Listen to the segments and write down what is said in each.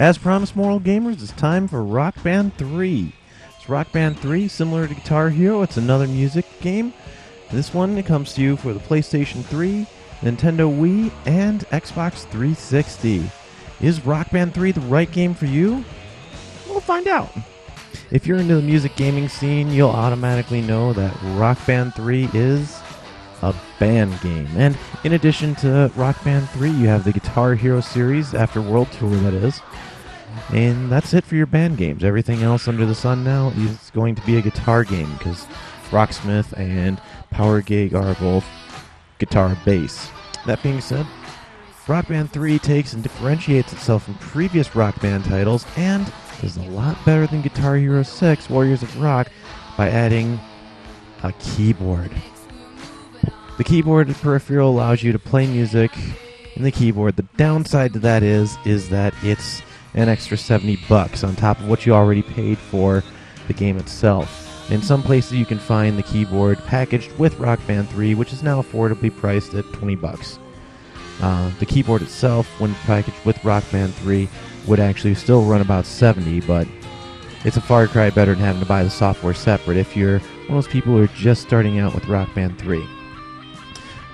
As promised, Moral Gamers, it's time for Rock Band 3. It's Rock Band 3, similar to Guitar Hero. It's another music game. This one, it comes to you for the PlayStation 3, Nintendo Wii, and Xbox 360. Is Rock Band 3 the right game for you? We'll find out. If you're into the music gaming scene, you'll automatically know that Rock Band 3 is a band game. And in addition to Rock Band 3, you have the Guitar Hero series, After World Tour, that is. And that's it for your band games. Everything else under the sun now is going to be a guitar game, because Rocksmith and Power Gig are both guitar bass. That being said, Rock Band 3 takes and differentiates itself from previous Rock Band titles and is a lot better than Guitar Hero 6 Warriors of Rock by adding a keyboard. The keyboard peripheral allows you to play music in the keyboard. The downside to that is that it's an extra $70 on top of what you already paid for the game itself. In some places you can find the keyboard packaged with Rock Band 3, which is now affordably priced at $20. The keyboard itself, when packaged with Rock Band 3, would actually still run about $70, but it's a far cry better than having to buy the software separate if you're one of those people who are just starting out with Rock Band 3.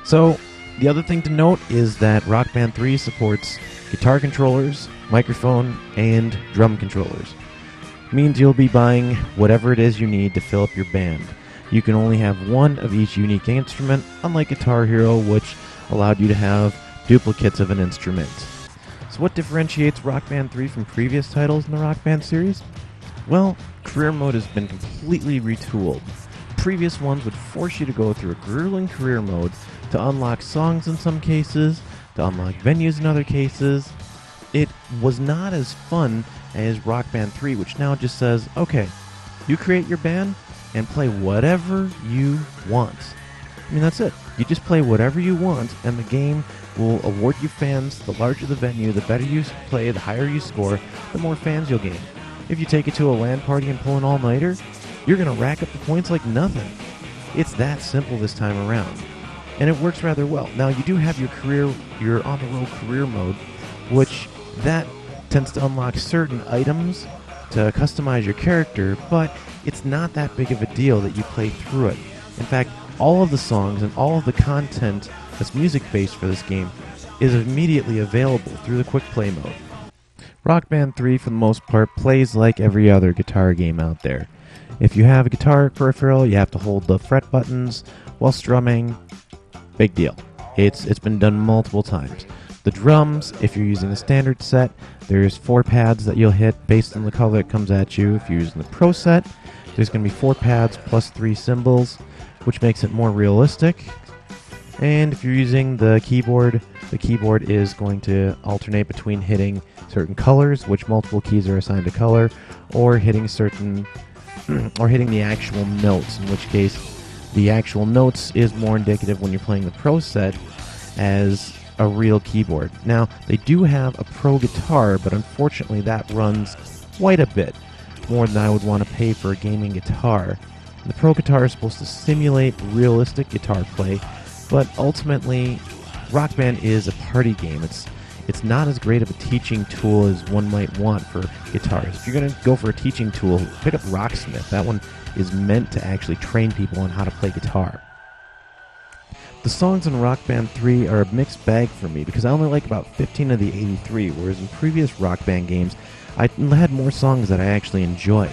So, the other thing to note is that Rock Band 3 supports guitar controllers, microphone, and drum controllers. It means you'll be buying whatever it is you need to fill up your band. You can only have one of each unique instrument, unlike Guitar Hero, which allowed you to have duplicates of an instrument. So what differentiates Rock Band 3 from previous titles in the Rock Band series? Well, career mode has been completely retooled. Previous ones would force you to go through a grueling career mode to unlock songs in some cases, to unlock venues in other cases. It was not as fun as Rock Band 3, which now just says, okay, you create your band and play whatever you want. I mean, that's it. You just play whatever you want, and the game will award you fans. The larger the venue, the better you play, the higher you score, the more fans you'll gain. If you take it to a LAN party and pull an all-nighter, you're going to rack up the points like nothing. It's that simple this time around. And it works rather well. Now, you do have your on-the-road career mode, which that tends to unlock certain items to customize your character, but it's not that big of a deal that you play through it. In fact, all of the songs and all of the content that's music-based for this game is immediately available through the quick play mode. Rock Band 3, for the most part, plays like every other guitar game out there. If you have a guitar peripheral, you have to hold the fret buttons while strumming. Big deal. It's been done multiple times. The drums, if you're using the standard set, there's 4 pads that you'll hit based on the color that comes at you. If you're using the Pro set, there's going to be 4 pads plus 3 cymbals, which makes it more realistic. And if you're using the keyboard is going to alternate between hitting certain colors, which multiple keys are assigned to color, or hitting the actual notes, in which case the actual notes is more indicative when you're playing the Pro set as a real keyboard. Now, they do have a Pro guitar, but unfortunately that runs quite a bit more than I would want to pay for a gaming guitar. The Pro guitar is supposed to simulate realistic guitar play, but ultimately, Rock Band is a party game. It's not as great of a teaching tool as one might want for guitars. If you're going to go for a teaching tool, pick up Rocksmith. That one is meant to actually train people on how to play guitar. The songs in Rock Band 3 are a mixed bag for me because I only like about 15 of the 83, whereas in previous Rock Band games, I had more songs that I actually enjoyed.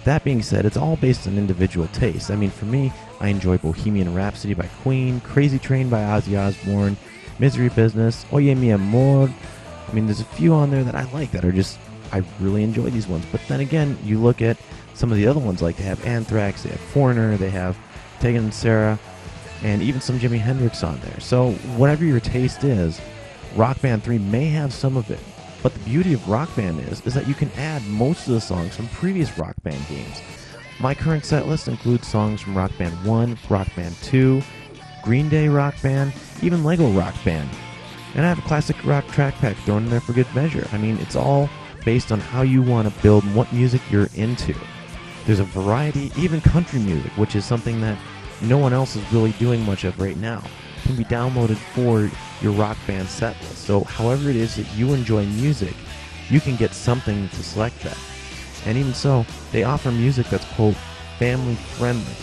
That being said, it's all based on individual taste. I mean, for me, I enjoy Bohemian Rhapsody by Queen, Crazy Train by Ozzy Osbourne, Misery Business, Oye Mi Amor. I mean, there's a few on there that I like that are just, I really enjoy these ones. But then again, you look at some of the other ones, like they have Anthrax, they have Foreigner, they have Tegan and Sarah, and even some Jimi Hendrix on there. So whatever your taste is, Rock Band 3 may have some of it. But the beauty of Rock Band is that you can add most of the songs from previous Rock Band games. My current set list includes songs from Rock Band 1, Rock Band 2, Green Day Rock Band, even Lego Rock Band. And I have a classic rock track pack thrown in there for good measure. I mean, it's all based on how you want to build and what music you're into. There's a variety, even country music, which is something that no one else is really doing much of right now. Can be downloaded for your Rock Band set list. So however it is that you enjoy music, you can get something to select that. And even so, they offer music that's, quote, family friendly.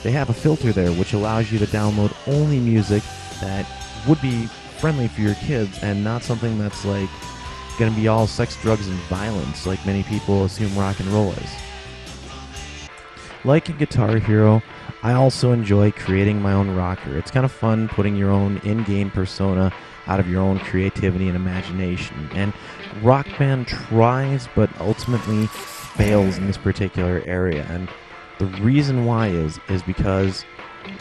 They have a filter there which allows you to download only music that would be friendly for your kids and not something that's like going to be all sex, drugs, and violence like many people assume rock and roll is. Like in Guitar Hero, I also enjoy creating my own rocker. It's kind of fun putting your own in-game persona out of your own creativity and imagination. And Rock Band tries, but ultimately fails in this particular area. And the reason why is because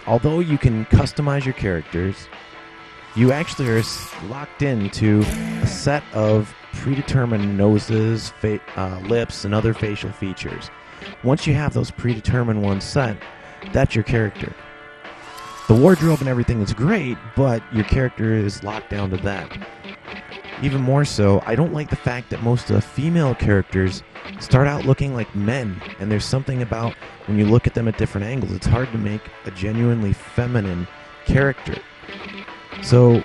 although you can customize your characters, you actually are locked into a set of predetermined noses, lips, and other facial features. Once you have those predetermined ones set, that's your character. The wardrobe and everything is great, but your character is locked down to that. Even more so, I don't like the fact that most of the female characters start out looking like men, and there's something about when you look at them at different angles, it's hard to make a genuinely feminine character. So,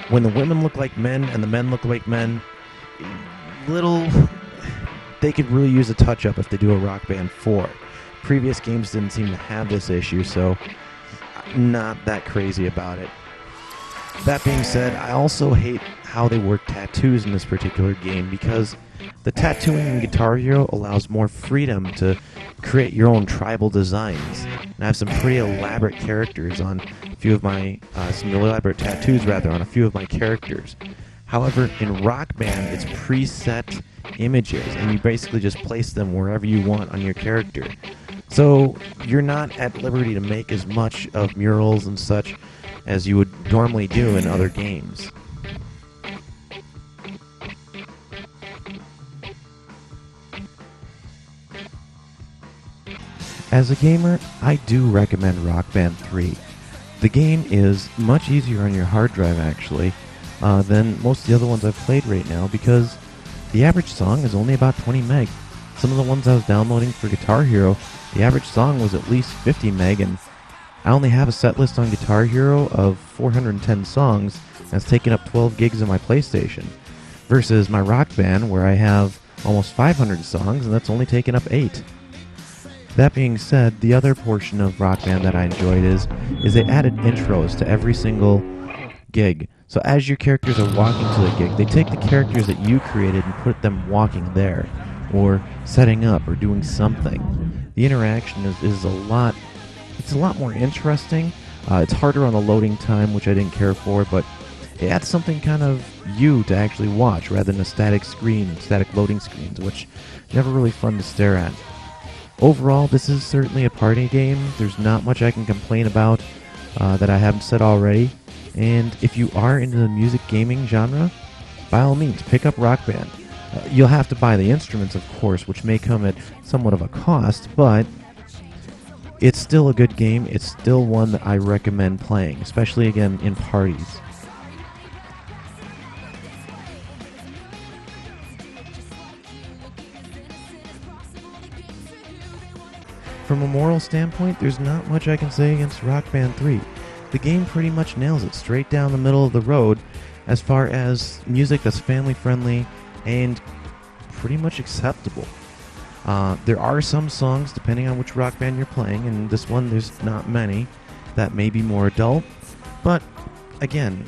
when the women look like men and the men look like men, they could really use a touch-up if they do a Rock Band 4. Previous games didn't seem to have this issue, so not that crazy about it. That being said, I also hate how they work tattoos in this particular game, because the tattooing in Guitar Hero allows more freedom to create your own tribal designs. And I have some pretty elaborate characters on a few of my, some elaborate tattoos rather, on a few of my characters. However, in Rock Band, it's preset images, and you basically just place them wherever you want on your character. So you're not at liberty to make as much of murals and such as you would normally do in other games. As a gamer, I do recommend Rock Band 3. The game is much easier on your hard drive, actually, than most of the other ones I've played right now, because the average song is only about 20 meg. Some of the ones I was downloading for Guitar Hero, the average song was at least 50 meg, and I only have a set list on Guitar Hero of 410 songs that's taken up 12 gigs on my PlayStation, versus my Rock Band where I have almost 500 songs and that's only taken up 8. That being said, the other portion of Rock Band that I enjoyed is they added intros to every single gig. So as your characters are walking to the gig, they take the characters that you created and put them walking there, or setting up, or doing something. The interaction is a lot more interesting. It's harder on the loading time, which I didn't care for, but it adds something kind of you to actually watch, rather than a static loading screens, which never really fun to stare at. Overall, this is certainly a party game. There's not much I can complain about that I haven't said already. And if you are into the music gaming genre, by all means, pick up Rock Band. You'll have to buy the instruments, of course, which may come at somewhat of a cost, but it's still a good game. It's still one that I recommend playing, especially, again, in parties. From a moral standpoint, there's not much I can say against Rock Band 3. The game pretty much nails it straight down the middle of the road as far as music that's family friendly and pretty much acceptable. There are some songs, depending on which Rock Band you're playing, and this one there's not many, that may be more adult, but again,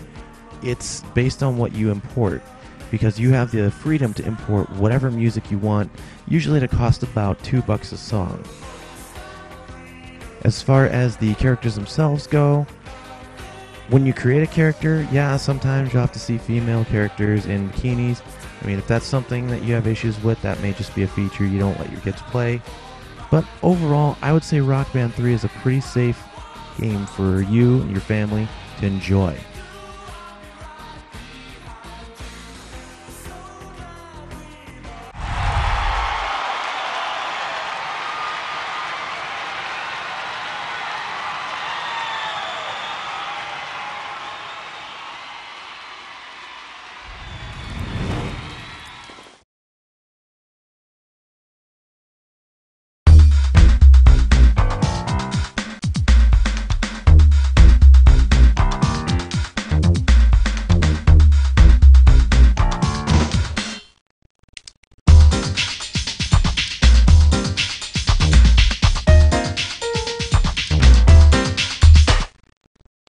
it's based on what you import, because you have the freedom to import whatever music you want, usually at a cost about $2 a song. As far as the characters themselves go, when you create a character, yeah, sometimes you'll have to see female characters in bikinis. I mean, if that's something that you have issues with, that may just be a feature you don't let your kids play. But overall, I would say Rock Band 3 is a pretty safe game for you and your family to enjoy.